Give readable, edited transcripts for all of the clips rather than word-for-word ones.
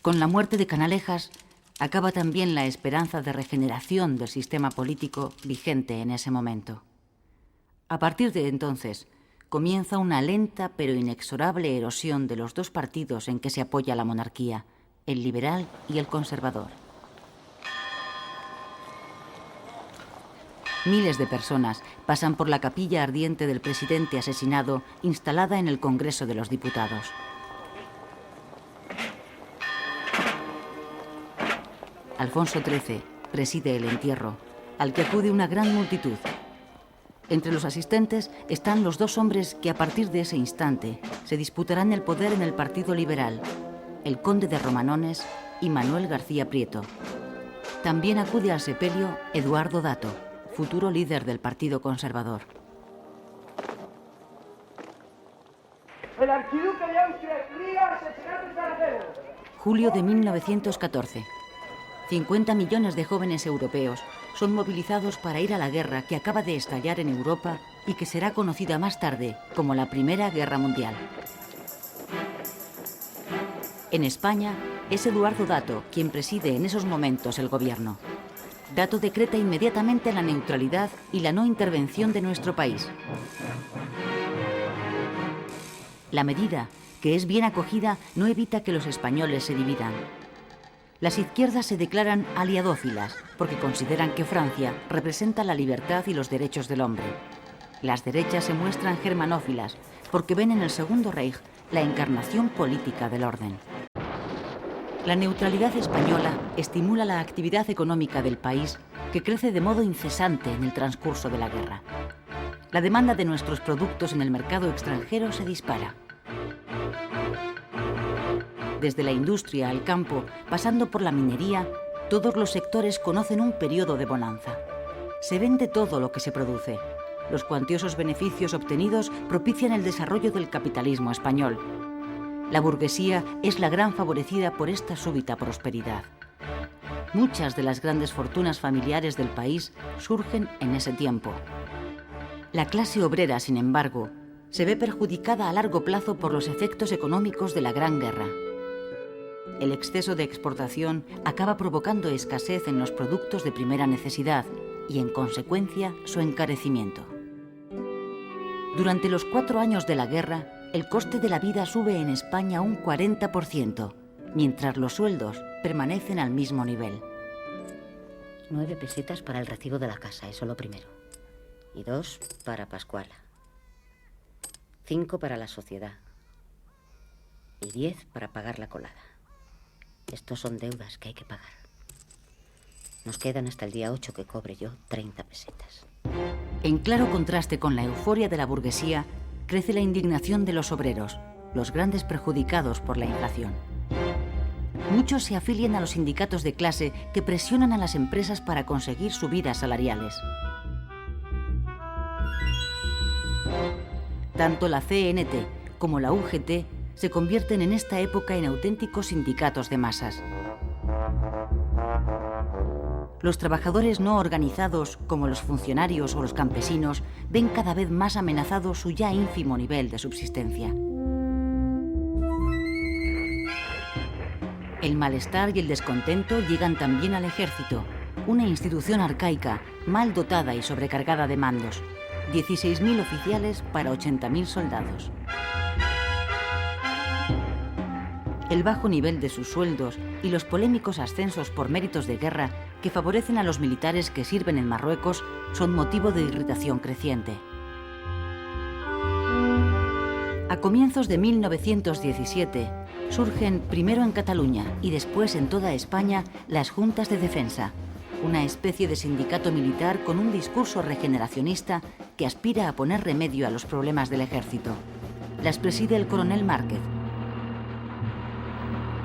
Con la muerte de Canalejas acaba también la esperanza de regeneración del sistema político vigente en ese momento. A partir de entonces, comienza una lenta pero inexorable erosión de los dos partidos en que se apoya la monarquía, el liberal y el conservador. Miles de personas pasan por la capilla ardiente del presidente asesinado instalada en el Congreso de los Diputados. Alfonso XIII preside el entierro, al que acude una gran multitud. Entre los asistentes están los dos hombres que a partir de ese instante se disputarán el poder en el Partido Liberal, el conde de Romanones y Manuel García Prieto. También acude al sepelio Eduardo Dato, futuro líder del Partido Conservador. El archiduque de Austria cría asesinato extranjero. Julio de 1914. 50 millones de jóvenes europeos son movilizados para ir a la guerra que acaba de estallar en Europa y que será conocida más tarde como la Primera Guerra Mundial. En España es Eduardo Dato quien preside en esos momentos el gobierno. Dato decreta inmediatamente la neutralidad y la no intervención de nuestro país. La medida, que es bien acogida, no evita que los españoles se dividan. Las izquierdas se declaran aliadófilas porque consideran que Francia representa la libertad y los derechos del hombre. Las derechas se muestran germanófilas porque ven en el Segundo Reich la encarnación política del orden. La neutralidad española estimula la actividad económica del país, que crece de modo incesante en el transcurso de la guerra. La demanda de nuestros productos en el mercado extranjero se dispara. Desde la industria al campo, pasando por la minería, todos los sectores conocen un periodo de bonanza. Se vende todo lo que se produce. Los cuantiosos beneficios obtenidos propician el desarrollo del capitalismo español. La burguesía es la gran favorecida por esta súbita prosperidad. Muchas de las grandes fortunas familiares del país surgen en ese tiempo. La clase obrera, sin embargo, se ve perjudicada a largo plazo por los efectos económicos de la Gran Guerra. El exceso de exportación acaba provocando escasez en los productos de primera necesidad y, en consecuencia, su encarecimiento. Durante los 4 años de la guerra, el coste de la vida sube en España un 40%, mientras los sueldos permanecen al mismo nivel. 9 pesetas para el recibo de la casa, eso lo primero. Y 2 para Pascuala. 5 para la sociedad. Y 10 para pagar la colada. Estos son deudas que hay que pagar. Nos quedan hasta el día 8 que cobre yo 30 pesetas. En claro contraste con la euforia de la burguesía, crece la indignación de los obreros, los grandes perjudicados por la inflación. Muchos se afilian a los sindicatos de clase que presionan a las empresas para conseguir subidas salariales. Tanto la CNT como la UGT se convierten en esta época en auténticos sindicatos de masas. Los trabajadores no organizados, como los funcionarios o los campesinos, ven cada vez más amenazado su ya ínfimo nivel de subsistencia. El malestar y el descontento llegan también al ejército, una institución arcaica, mal dotada y sobrecargada de mandos. 16.000 oficiales para 80.000 soldados. El bajo nivel de sus sueldos y los polémicos ascensos por méritos de guerra que favorecen a los militares que sirven en Marruecos son motivo de irritación creciente. A comienzos de 1917 surgen primero en Cataluña y después en toda España las Juntas de Defensa, una especie de sindicato militar con un discurso regeneracionista que aspira a poner remedio a los problemas del ejército. Las preside el coronel Márquez.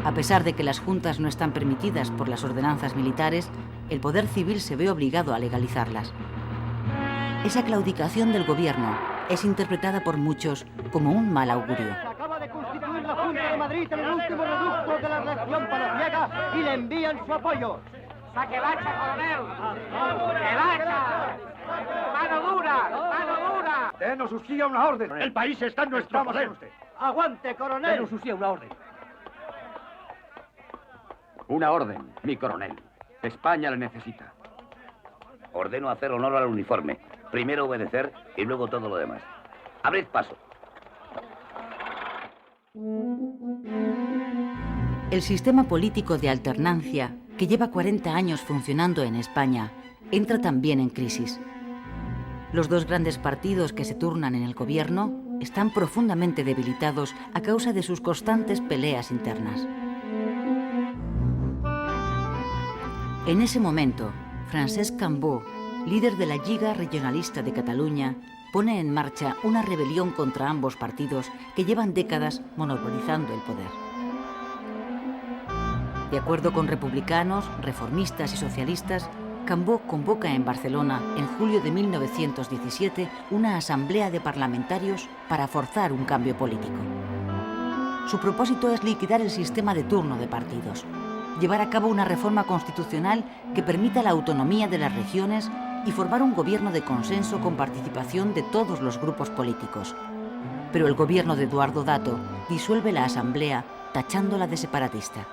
A pesar de que las juntas no están permitidas por las ordenanzas militares, el poder civil se ve obligado a legalizarlas. Esa claudicación del gobierno es interpretada por muchos como un mal augurio. Acaba de constituir la Junta de Madrid en el último reducto de la reacción palaciega y le envían su apoyo. ¡Saque el hacha, coronel! ¡El hacha! ¡Mano dura! ¡Mano dura! Denos usía una orden. El país está en nuestro poder. Usted. ¡Aguante, coronel! Denos usía una orden. Una orden, mi coronel. España la necesita. Ordeno hacer honor al uniforme. Primero obedecer y luego todo lo demás. Abrid paso. El sistema político de alternancia, que lleva 40 años funcionando en España, entra también en crisis. Los dos grandes partidos que se turnan en el gobierno están profundamente debilitados a causa de sus constantes peleas internas. En ese momento, Francesc Cambó, líder de la Lliga Regionalista de Cataluña, pone en marcha una rebelión contra ambos partidos que llevan décadas monopolizando el poder. De acuerdo con republicanos, reformistas y socialistas, Cambó convoca en Barcelona, en julio de 1917, una asamblea de parlamentarios para forzar un cambio político. Su propósito es liquidar el sistema de turno de partidos, llevar a cabo una reforma constitucional que permita la autonomía de las regiones y formar un gobierno de consenso con participación de todos los grupos políticos. Pero el gobierno de Eduardo Dato disuelve la asamblea tachándola de separatista.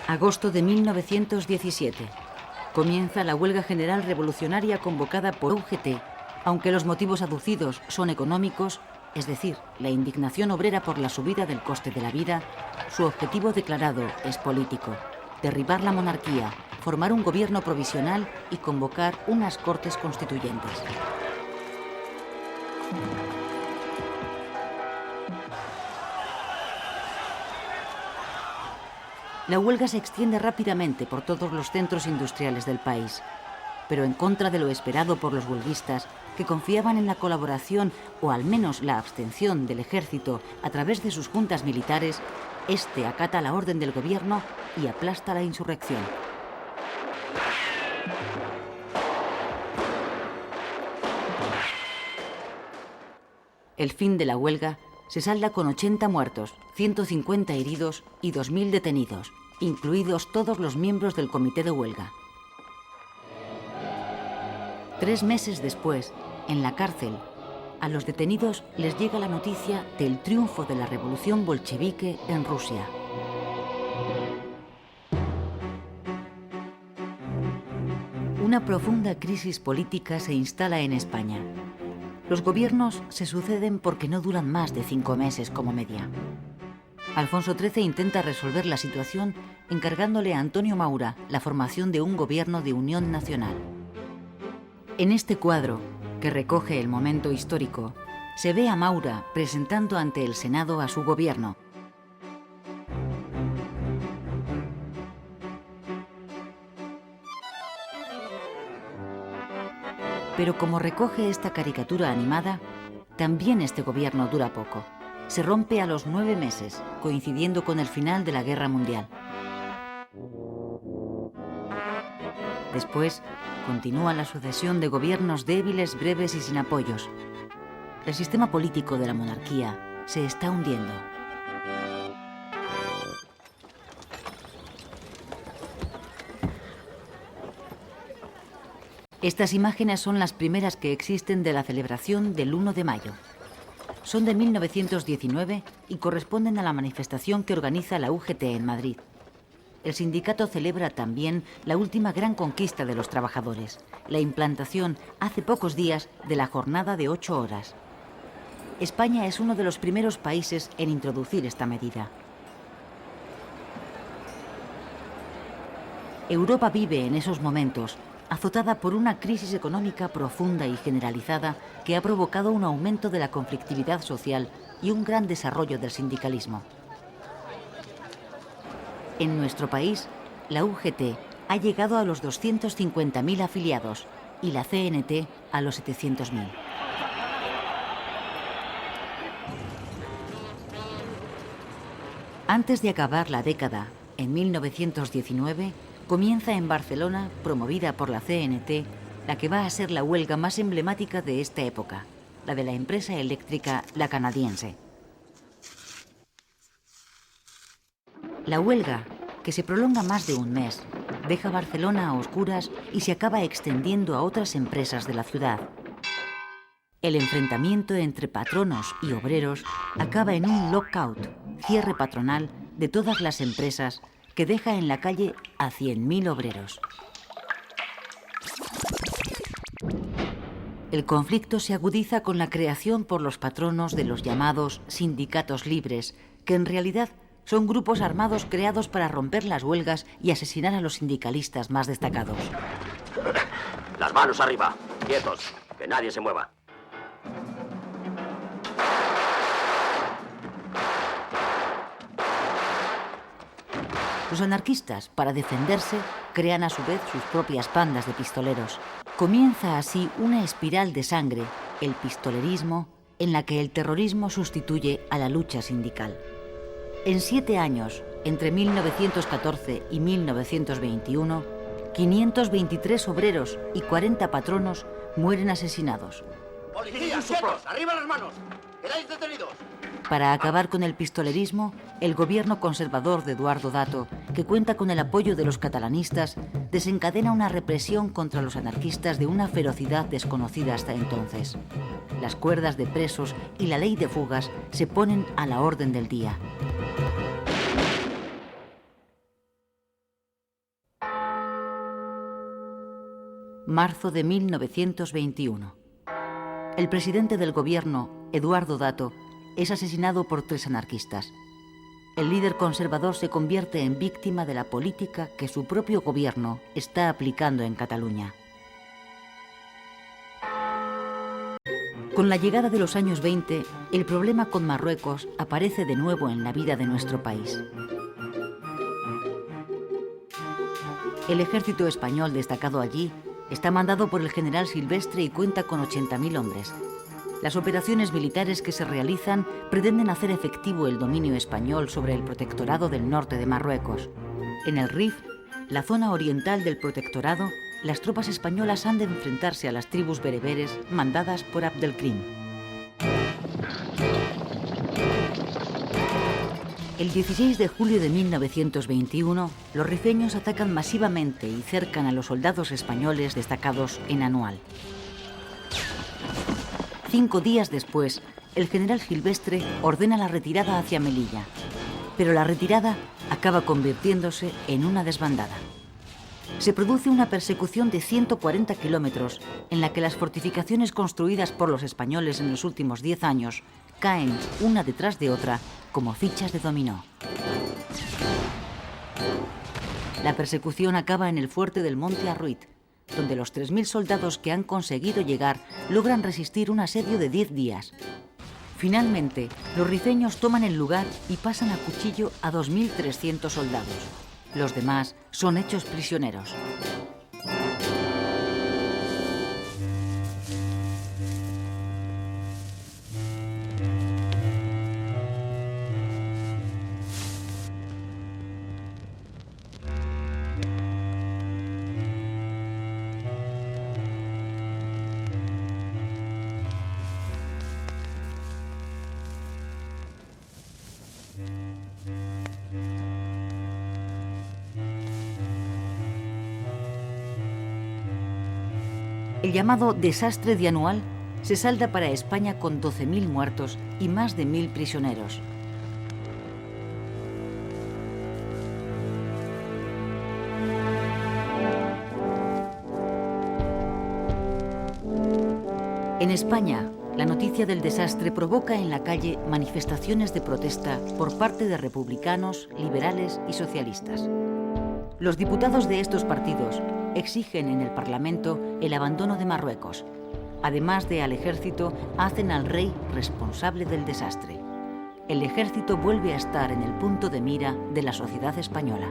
Agosto de 1917. Comienza la huelga general revolucionaria convocada por UGT, aunque los motivos aducidos son económicos, es decir, la indignación obrera por la subida del coste de la vida, su objetivo declarado es político: derribar la monarquía, formar un gobierno provisional y convocar unas Cortes Constituyentes. La huelga se extiende rápidamente por todos los centros industriales del país, pero en contra de lo esperado por los huelguistas, que confiaban en la colaboración o al menos la abstención del ejército a través de sus juntas militares, este acata la orden del gobierno y aplasta la insurrección. El fin de la huelga se salda con 80 muertos, 150 heridos y 2.000 detenidos, incluidos todos los miembros del comité de huelga. 3 meses después, en la cárcel, a los detenidos les llega la noticia del triunfo de la revolución bolchevique en Rusia. Una profunda crisis política se instala en España. Los gobiernos se suceden porque no duran más de 5 meses como media. Alfonso XIII intenta resolver la situación encargándole a Antonio Maura la formación de un gobierno de unión nacional. En este cuadro, que recoge el momento histórico, se ve a Maura presentando ante el Senado a su gobierno. Pero como recoge esta caricatura animada, también este gobierno dura poco. Se rompe a los 9 meses, coincidiendo con el final de la Guerra Mundial. Después, continúa la sucesión de gobiernos débiles, breves y sin apoyos. El sistema político de la monarquía se está hundiendo. Estas imágenes son las primeras que existen de la celebración del 1 de mayo. Son de 1919 y corresponden a la manifestación que organiza la UGT en Madrid. El sindicato celebra también la última gran conquista de los trabajadores, la implantación hace pocos días de la jornada de 8 horas. España es uno de los primeros países en introducir esta medida. Europa vive en esos momentos azotada por una crisis económica profunda y generalizada que ha provocado un aumento de la conflictividad social y un gran desarrollo del sindicalismo. En nuestro país, la UGT ha llegado a los 250.000 afiliados y la CNT a los 700.000. Antes de acabar la década, en 1919, comienza en Barcelona, promovida por la CNT, la que va a ser la huelga más emblemática de esta época, la de la empresa eléctrica La Canadiense. La huelga, que se prolonga más de un mes, deja Barcelona a oscuras y se acaba extendiendo a otras empresas de la ciudad. El enfrentamiento entre patronos y obreros acaba en un lockout, cierre patronal de todas las empresas que deja en la calle a 100.000 obreros. El conflicto se agudiza con la creación por los patronos de los llamados sindicatos libres, que en realidad son grupos armados creados para romper las huelgas y asesinar a los sindicalistas más destacados. Las manos arriba, quietos, que nadie se mueva. Los anarquistas, para defenderse, crean a su vez sus propias bandas de pistoleros. Comienza así una espiral de sangre, el pistolerismo, en la que el terrorismo sustituye a la lucha sindical. En 7 años, entre 1914 y 1921, 523 obreros y 40 patronos mueren asesinados. ¡Policías, quietos! ¡Arriba las manos! ¡Quedáis detenidos! Para acabar con el pistolerismo, el gobierno conservador de Eduardo Dato, que cuenta con el apoyo de los catalanistas, desencadena una represión contra los anarquistas de una ferocidad desconocida hasta entonces. Las cuerdas de presos y la ley de fugas se ponen a la orden del día. Marzo de 1921. El presidente del gobierno, Eduardo Dato, es asesinado por 3 anarquistas. El líder conservador se convierte en víctima de la política que su propio gobierno está aplicando en Cataluña. Con la llegada de los años 20, el problema con Marruecos aparece de nuevo en la vida de nuestro país. El ejército español destacado allí está mandado por el general Silvestre y cuenta con 80.000 hombres. Las operaciones militares que se realizan pretenden hacer efectivo el dominio español sobre el protectorado del norte de Marruecos. En el Rif, la zona oriental del protectorado, las tropas españolas han de enfrentarse a las tribus bereberes mandadas por Abdelkrim. El 16 de julio de 1921, los rifeños atacan masivamente y cercan a los soldados españoles destacados en Anual. 5 días después, el general Silvestre ordena la retirada hacia Melilla, pero la retirada acaba convirtiéndose en una desbandada. Se produce una persecución de 140 kilómetros en la que las fortificaciones construidas por los españoles en los últimos 10 años caen una detrás de otra como fichas de dominó. La persecución acaba en el fuerte del Monte Arruit, donde los 3.000 soldados que han conseguido llegar logran resistir un asedio de 10 días. Finalmente, los rifeños toman el lugar y pasan a cuchillo a 2.300 soldados. Los demás son hechos prisioneros. El llamado desastre de Anual se salda para España con 12.000 muertos y más de 1.000 prisioneros. En España, la noticia del desastre provoca en la calle manifestaciones de protesta por parte de republicanos, liberales y socialistas. Los diputados de estos partidos exigen en el Parlamento el abandono de Marruecos. Además de al ejército, hacen al rey responsable del desastre. El ejército vuelve a estar en el punto de mira de la sociedad española.